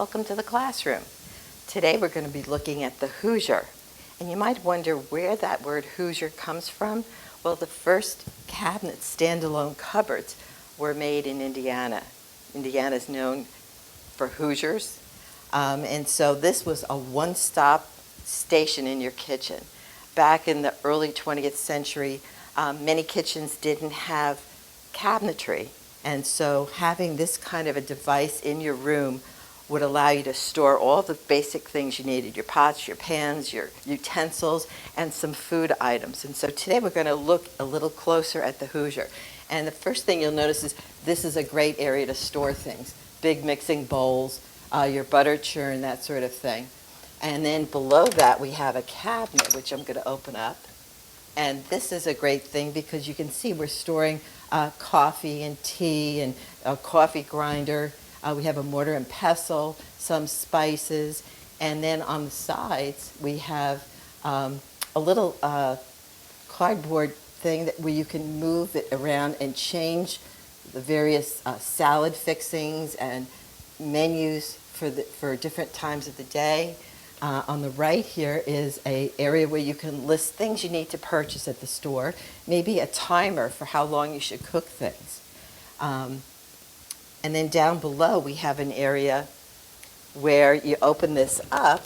welcome to the classroom. Today we're going to be looking at the Hoosier. And you might wonder where that word Hoosier comes from. Well, the first cabinet standalone cupboards were made in Indiana. Indiana is known for Hoosiers. And so this was a one-stop station in your kitchen. Back in the early 20th century, many kitchens didn't have cabinetry. And so having this kind of a device in your room would allow you to store all the basic things you needed, your pots, your pans, your utensils, and some food items. And so today we're going to look a little closer at the Hoosier. And the first thing you'll notice is this is a great area to store things. Big mixing bowls, your butter churn, that sort of thing. And then below that we have a cabinet, which I'm going to open up. And this is a great thing because you can see we're storing coffee and tea and a coffee grinder. We have a mortar and pestle, some spices, and then on the sides we have a little cardboard thing where you can move it around and change the various salad fixings and menus for different times of the day. On the right here is an area where you can list things you need to purchase at the store, maybe a timer for how long you should cook things. And then down below we have an area where you open this up,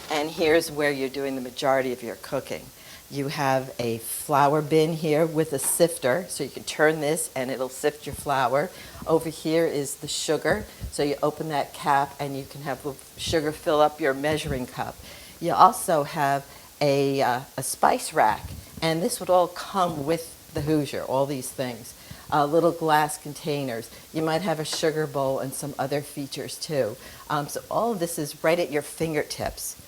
and here's where you're doing the majority of your cooking. You have a flour bin here with a sifter, so you can turn this and it'll sift your flour. Over here is the sugar, so you open that cap and you can have the sugar fill up your measuring cup. You also have a spice rack, and this would all come with the Hoosier, all these things. Little glass containers. You might have a sugar bowl and some other features too. So all of this is right at your fingertips.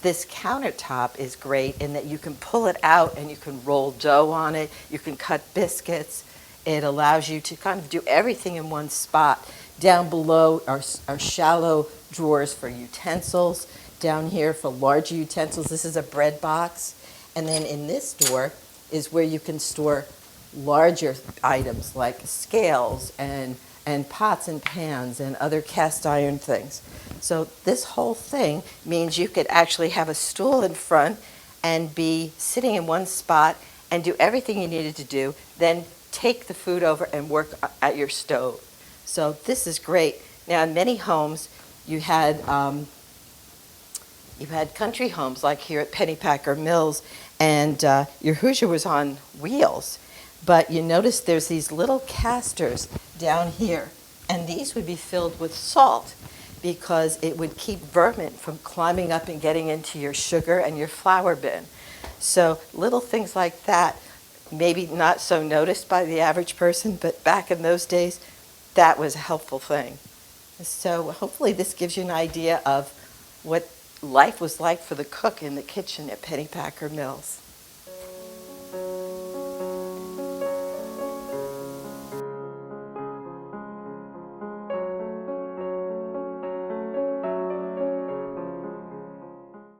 This countertop is great in that you can pull it out and you can roll dough on it, you can cut biscuits. It allows you to kind of do everything in one spot. Down below are shallow drawers for utensils. Down here for larger utensils, this is a bread box. And then in this door is where you can store larger items like scales and pots and pans and other cast iron things. So this whole thing means you could actually have a stool in front and be sitting in one spot and do everything you needed to do, then take the food over and work at your stove. So this is great. Now in many homes you had country homes like here at Pennypacker Mills, and your Hoosier was on wheels. But you notice there's these little casters down here, and these would be filled with salt because it would keep vermin from climbing up and getting into your sugar and your flour bin. So little things like that, maybe not so noticed by the average person, but back in those days, that was a helpful thing. So hopefully this gives you an idea of what life was like for the cook in the kitchen at Pennypacker Mills.